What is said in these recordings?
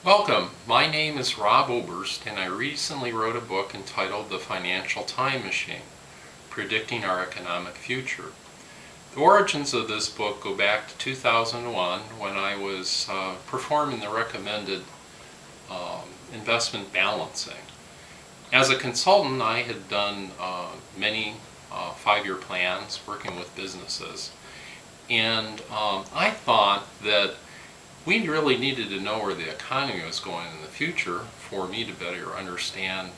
Welcome. My name is Rob Oberst, and I recently wrote a book entitled The Financial Time Machine, Predicting Our Economic Future. The origins of this book go back to 2001 when I was performing the recommended investment balancing. As a consultant, I had done many 5-year plans working with businesses, and I thought that we really needed to know where the economy was going in the future for me to better understand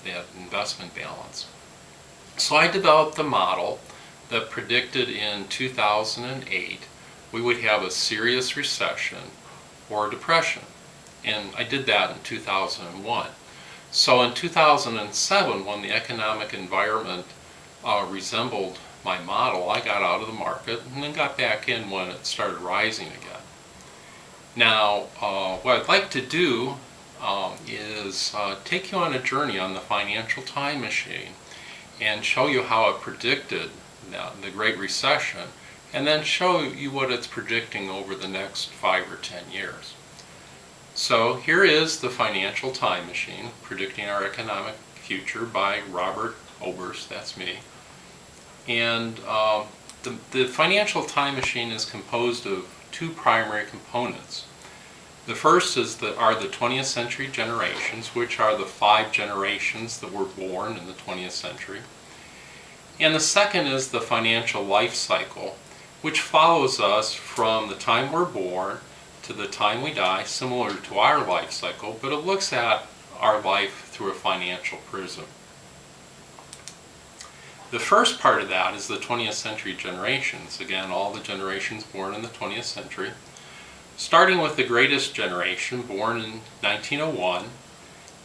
that investment balance. So I developed a model that predicted in 2008 we would have a serious recession or depression. And I did that in 2001. So in 2007, when the economic environment resembled my model, I got out of the market and then got back in when it started rising again. Now, what I'd like to do is take you on a journey on the financial time machine and show you how it predicted the Great Recession, and then show you what it's predicting over the next 5 or 10 years. So here is the Financial Time Machine, Predicting Our Economic Future by Robert Oberst, that's me. And the Financial Time Machine is composed of two primary components. The first are the 20th century generations, which are the 5 generations that were born in the 20th century. And the second is the financial life cycle, which follows us from the time we're born to the time we die, similar to our life cycle, but it looks at our life through a financial prism. The first part of that is the 20th century generations. Again, all the generations born in the 20th century. Starting with the greatest generation, born in 1901,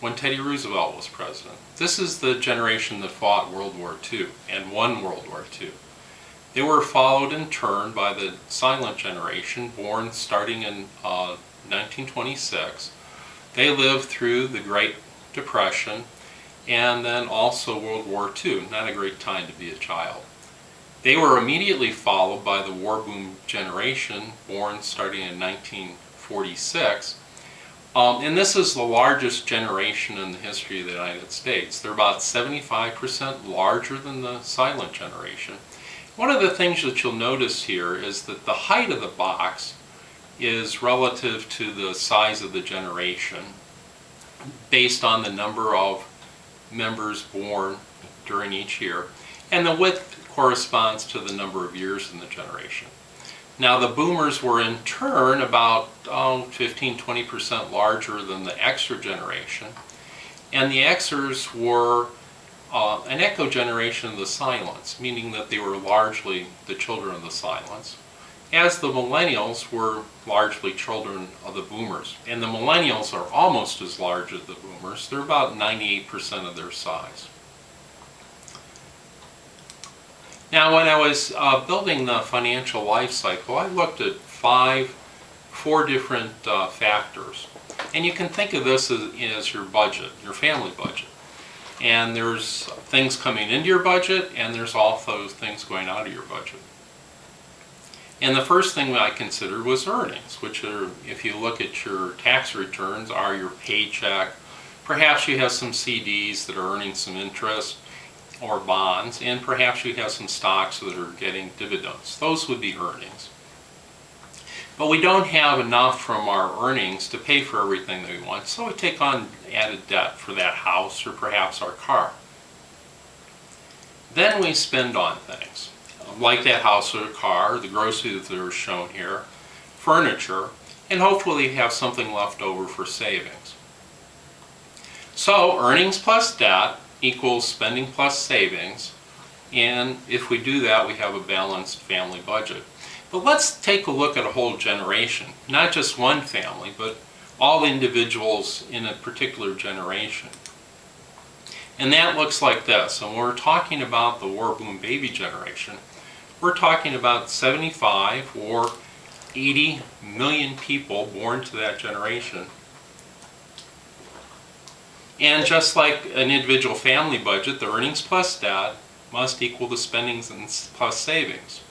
when Teddy Roosevelt was president. This is the generation that fought World War II and won World War II. They were followed in turn by the silent generation, born starting in 1926. They lived through the Great Depression and then also World War II. Not a great time to be a child. They were immediately followed by the war boom generation, born starting in 1946. And this is the largest generation in the history of the United States. They're about 75% larger than the silent generation. One of the things that you'll notice here is that the height of the box is relative to the size of the generation based on the number of members born during each year, and the width corresponds to the number of years in the generation. Now the boomers were in turn about 15-20% larger than the Xer generation, and the Xers were an echo generation of the silents, meaning that they were largely the children of the silents, as the millennials were largely children of the boomers. And the millennials are almost as large as the boomers. They're about 98% of their size. Now, when I was building the financial life cycle, I looked at 4 different factors. And you can think of this as your budget, your family budget. And there's things coming into your budget, and there's also things going out of your budget. And the first thing that I considered was earnings, which are, if you look at your tax returns, are your paycheck. Perhaps you have some CDs that are earning some interest, or bonds, and perhaps you have some stocks that are getting dividends. Those would be earnings. But we don't have enough from our earnings to pay for everything that we want, so we take on added debt for that house or perhaps our car. Then we spend on things, like that house or car, the groceries that are shown here, furniture, and hopefully have something left over for savings. So earnings plus debt equals spending plus savings, and if we do that, we have a balanced family budget. But let's take a look at a whole generation, not just one family, but all individuals in a particular generation. And that looks like this. And when we're talking about the war boom baby generation, we're talking about 75 or 80 million people born to that generation. And just like an individual family budget, the earnings plus debt must equal the spendings plus savings.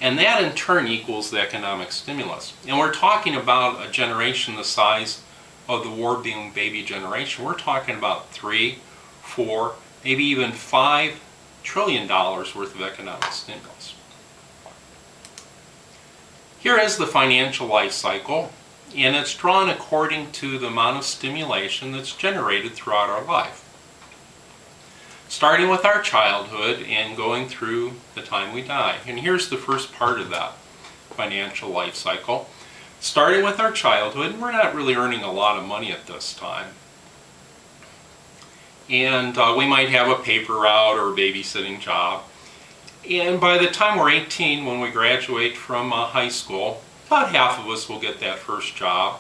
And that in turn equals the economic stimulus. And we're talking about a generation the size of the war boom baby generation. We're talking about 3, 4, maybe even $5 trillion worth of economic stimulus. Here is the financial life cycle, and it's drawn according to the amount of stimulation that's generated throughout our life. Starting with our childhood and going through the time we die. And here's the first part of that financial life cycle. Starting with our childhood, we're not really earning a lot of money at this time. And we might have a paper route or a babysitting job. And by the time we're 18, when we graduate from high school, about half of us will get that first job.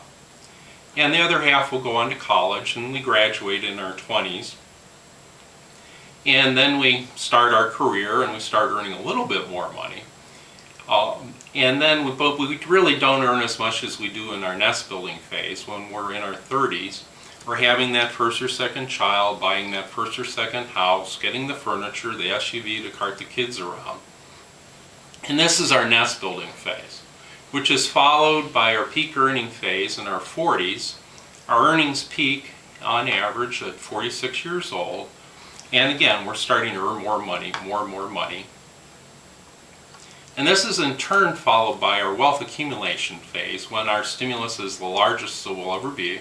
And the other half will go on to college, and we graduate in our 20s. And then we start our career and we start earning a little bit more money. And then we really don't earn as much as we do in our nest building phase when we're in our 30s. We're having that first or second child, buying that first or second house, getting the furniture, the SUV to cart the kids around. And this is our nest building phase, which is followed by our peak earning phase in our 40s. Our earnings peak on average at 46 years old. And again, we're starting to earn more money, more and more money. And this is in turn followed by our wealth accumulation phase, when our stimulus is the largest it will ever be.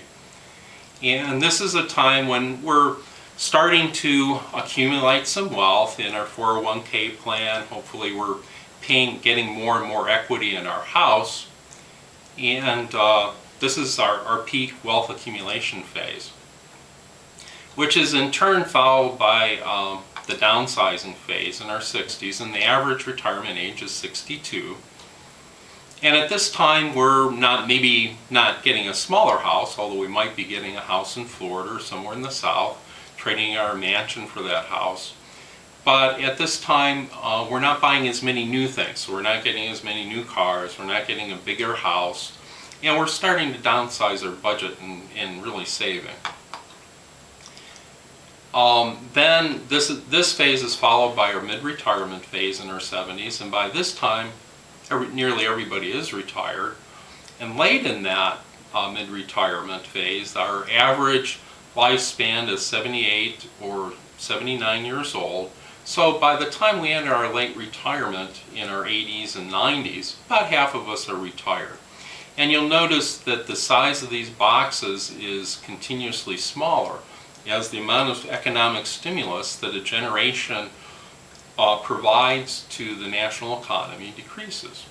And this is a time when we're starting to accumulate some wealth in our 401k plan. Hopefully we're getting more and more equity in our house. And this is our peak wealth accumulation phase, which is in turn followed by the downsizing phase in our 60s, and the average retirement age is 62. And at this time we're maybe not getting a smaller house, although we might be getting a house in Florida or somewhere in the South, trading our mansion for that house. But at this time we're not buying as many new things, so we're not getting as many new cars, we're not getting a bigger house, and we're starting to downsize our budget and really saving. Then this phase is followed by our mid-retirement phase in our 70s, and by this time nearly everybody is retired. And late in that mid-retirement phase, our average lifespan is 78 or 79 years old. So by the time we enter our late retirement in our 80s and 90s, about half of us are retired. And you'll notice that the size of these boxes is continuously smaller as the amount of economic stimulus that a generation provides to the national economy decreases.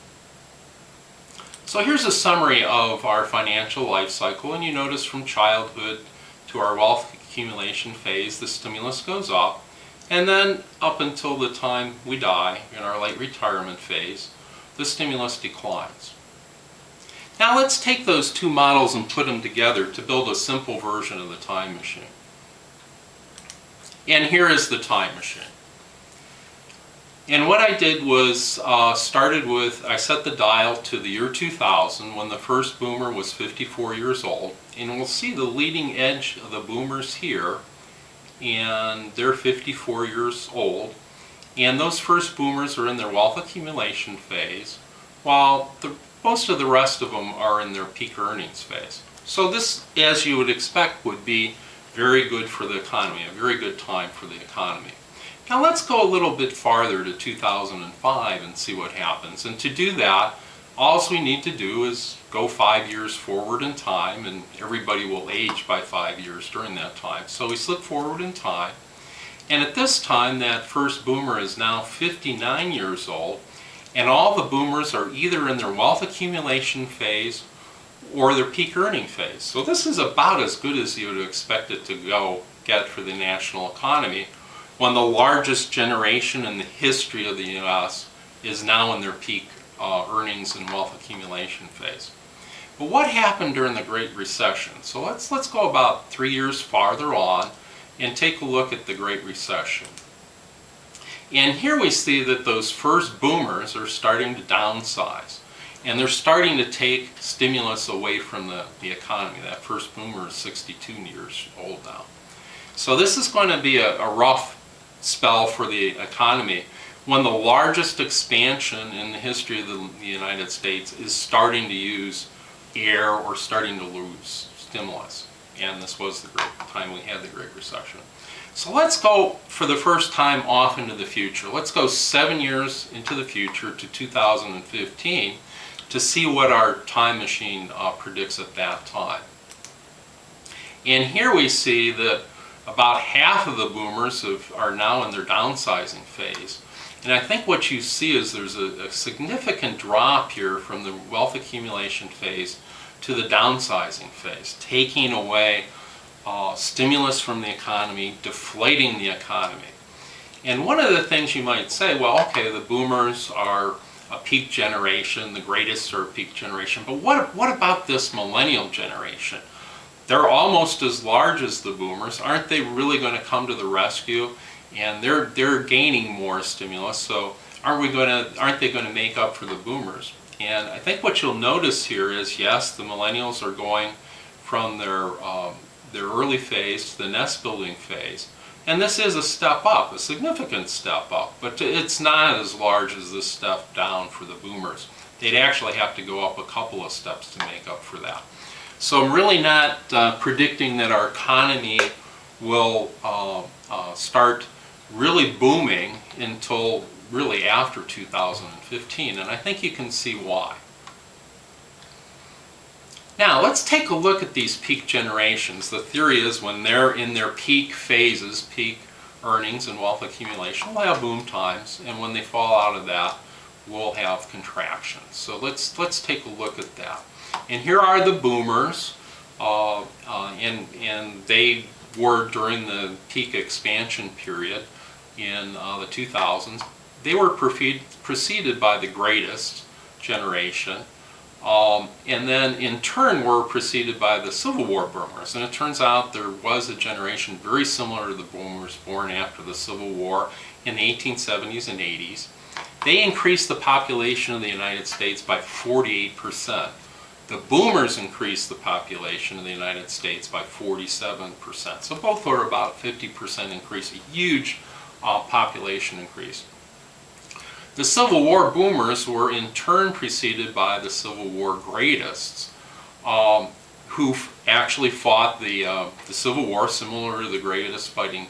So here's a summary of our financial life cycle, and you notice from childhood to our wealth accumulation phase, the stimulus goes up, and then up until the time we die in our late retirement phase, the stimulus declines. Now let's take those two models and put them together to build a simple version of the time machine. And here is the time machine. And what I did was I set the dial to the year 2000 when the first boomer was 54 years old. And we'll see the leading edge of the boomers here, and they're 54 years old. And those first boomers are in their wealth accumulation phase, while most of the rest of them are in their peak earnings phase. So this, as you would expect, would be very good for the economy, a very good time for the economy. Now let's go a little bit farther to 2005 and see what happens. And to do that, all we need to do is go 5 years forward in time, and everybody will age by 5 years during that time. So we slip forward in time, and at this time that first boomer is now 59 years old, and all the boomers are either in their wealth accumulation phase or their peak earning phase. So this is about as good as you would expect it to get for the national economy when the largest generation in the history of the U.S. is now in their peak earnings and wealth accumulation phase. But what happened during the Great Recession? So let's go about 3 years farther on and take a look at the Great Recession. And here we see that those first boomers are starting to downsize. And they're starting to take stimulus away from the economy. That first boomer is 62 years old now. So this is going to be a rough spell for the economy when the largest expansion in the history of the United States is starting to use air or starting to lose stimulus. And this was the time we had the Great Recession. So let's go for the first time off into the future. Let's go 7 years into the future to 2015 to see what our time machine predicts at that time. And here we see that about half of the boomers are now in their downsizing phase. And I think what you see is there's a significant drop here from the wealth accumulation phase to the downsizing phase, taking away stimulus from the economy, deflating the economy. And one of the things you might say, well, okay, the boomers are a peak generation, the greatest are a peak generation, but what about this millennial generation? They're almost as large as the boomers. Aren't they really going to come to the rescue? And they're gaining more stimulus, so aren't they going to make up for the boomers? And I think what you'll notice here is, yes, the millennials are going from their early phase to the nest building phase. And this is a step up, a significant step up, but it's not as large as this step down for the boomers. They'd actually have to go up a couple of steps to make up for that. So I'm really not predicting that our economy will start really booming until really after 2015, and I think you can see why. Now let's take a look at these peak generations. The theory is when they're in their peak phases, peak earnings and wealth accumulation, we'll have boom times, and when they fall out of that, we'll have contractions. So let's take a look at that. And here are the boomers, and they were during the peak expansion period in the 2000s. They were preceded by the greatest generation, and then in turn were preceded by the Civil War boomers. And it turns out there was a generation very similar to the boomers born after the Civil War in the 1870s and 80s. They increased the population of the United States by 48%. The boomers increased the population of the United States by 47%. So both are about 50% increase, a huge population increase. The Civil War boomers were in turn preceded by the Civil War greatest, who actually fought the Civil War similar to the greatest fighting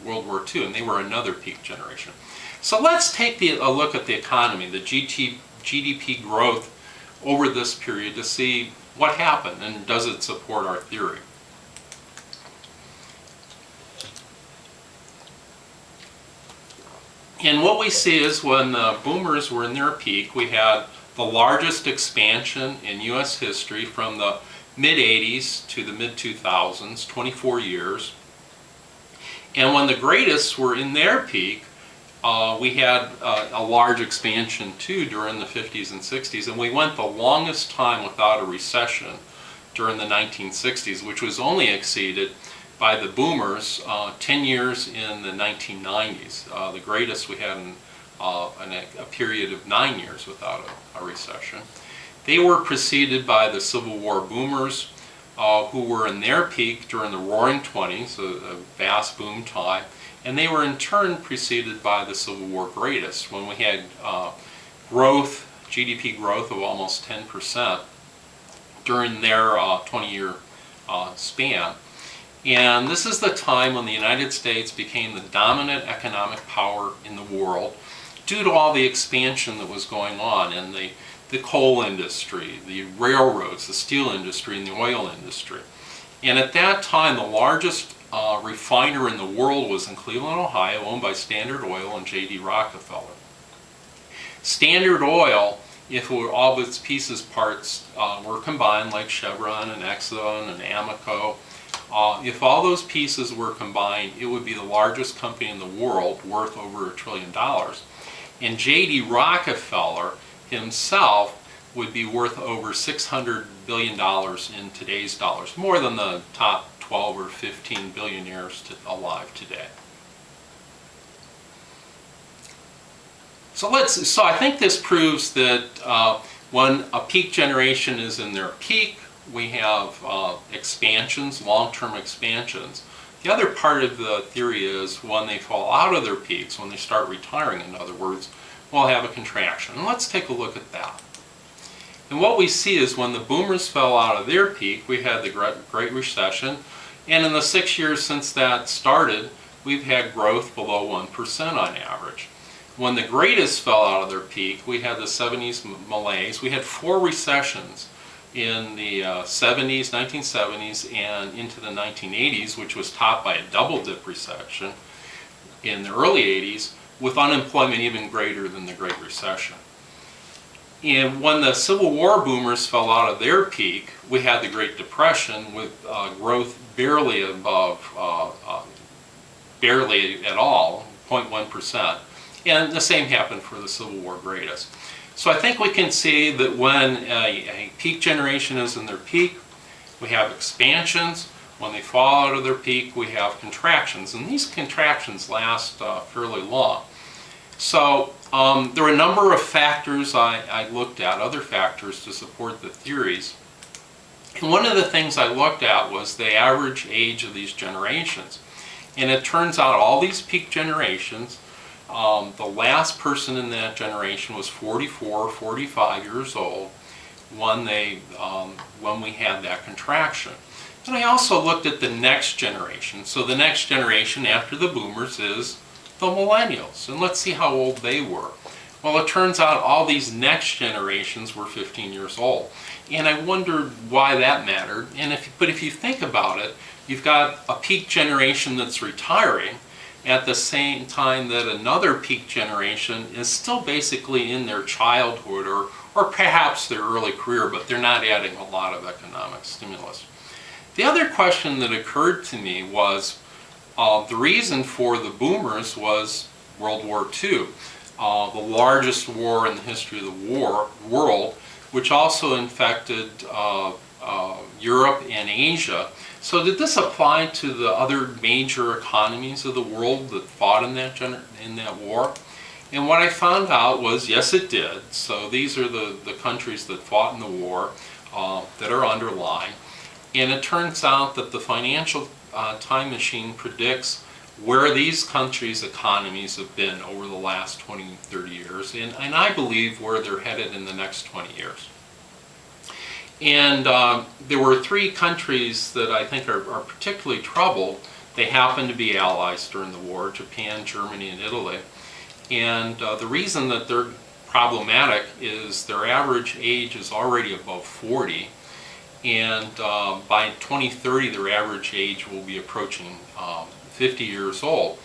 World War II, and they were another peak generation. So let's take a look at the economy, the GDP growth over this period to see what happened and does it support our theory. And what we see is when the boomers were in their peak, we had the largest expansion in U.S. history from the mid-80s to the mid-2000s, 24 years. And when the greatest were in their peak, we had a large expansion too during the 50s and 60s, and we went the longest time without a recession during the 1960s, which was only exceeded by the boomers 10 years in the 1990s. The greatest we had in a period of 9 years without a recession. They were preceded by the Civil War boomers, who were in their peak during the Roaring 20s, a vast boom time, and they were in turn preceded by the Civil War greatest, when we had growth, GDP growth of almost 10% during their 20-year span. And this is the time when the United States became the dominant economic power in the world due to all the expansion that was going on in the coal industry, the railroads, the steel industry, and the oil industry. And at that time, the largest refiner in the world was in Cleveland, Ohio, owned by Standard Oil and J.D. Rockefeller. Standard Oil, if all of its pieces, parts were combined, like Chevron and Exxon and Amoco, if all those pieces were combined, it would be the largest company in the world, worth over $1 trillion. And J.D. Rockefeller himself would be worth over $600 billion in today's dollars, more than the top 12 or 15 billionaires alive today. So I think this proves that when a peak generation is in their peak, we have expansions, long-term expansions, The other part of the theory is when they fall out of their peaks, when they start retiring, in other words, we'll have a contraction. And let's take a look at that. And what we see is when the boomers fell out of their peak, we had the Great Recession, and in the 6 years since that started, we've had growth below 1% on average. When the greatest fell out of their peak, we had the 70s malaise. We had 4 recessions in the 70s, 1970s, and into the 1980s, which was topped by a double-dip recession in the early 80s, with unemployment even greater than the Great Recession. And when the Civil War boomers fell out of their peak, we had the Great Depression with growth barely above, barely at all, 0.1%. And the same happened for the Civil War greatest. So I think we can see that when a peak generation is in their peak, we have expansions. When they fall out of their peak, we have contractions. And these contractions last fairly long. So there were a number of factors I looked at, other factors to support the theories. And one of the things I looked at was the average age of these generations. And it turns out all these peak generations, the last person in that generation was 44 or 45 years old when we had that contraction. And I also looked at the next generation. So the next generation after the boomers is the millennials. And let's see how old they were. Well, it turns out all these next generations were 15 years old. And I wondered why that mattered. But if you think about it, you've got a peak generation that's retiring at the same time that another peak generation is still basically in their childhood or perhaps their early career, but they're not adding a lot of economic stimulus. The other question that occurred to me was the reason for the boomers was World War II, the largest war in the history of the world, which also infected Europe and Asia. So did this apply to the other major economies of the world that fought in that war? And what I found out was, yes, it did. So these are the countries that fought in the war that are underlined. And it turns out that the financial time machine predicts where these countries' economies have been over the last 20, 30 years, and I believe where they're headed in the next 20 years. And there were 3 countries that I think are particularly troubled. They happen to be allies during the war: Japan, Germany, and Italy. And the reason that they're problematic is their average age is already above 40. And by 2030, their average age will be approaching 50 years old.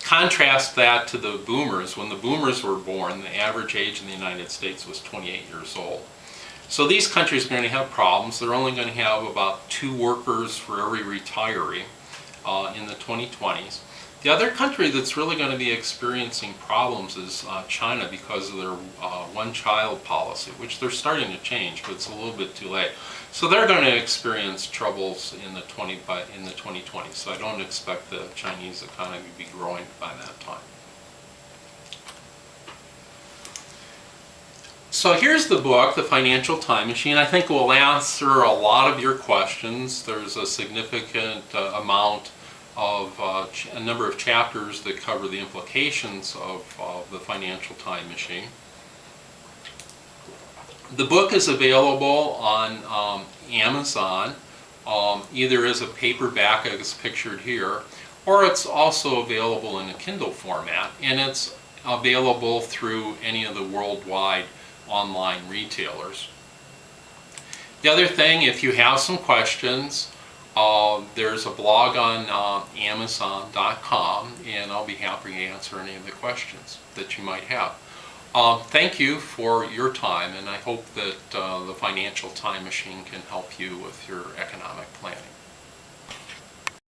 Contrast that to the boomers. When the boomers were born, the average age in the United States was 28 years old. So these countries are going to have problems. They're only going to have about 2 workers for every retiree in the 2020s. The other country that's really going to be experiencing problems is China because of their one-child policy, which they're starting to change, but it's a little bit too late. So they're going to experience troubles in the 2020s. So I don't expect the Chinese economy to be growing by that time. So here's the book, The Financial Time Machine. I think it will answer a lot of your questions. There's a significant amount of a number of chapters that cover the implications of the financial time machine. The book is available on Amazon, either as a paperback as pictured here, or it's also available in a Kindle format, and it's available through any of the worldwide online retailers. The other thing, if you have some questions, there's a blog on Amazon.com, and I'll be happy to answer any of the questions that you might have. Thank you for your time, and I hope that the Financial Time Machine can help you with your economic planning.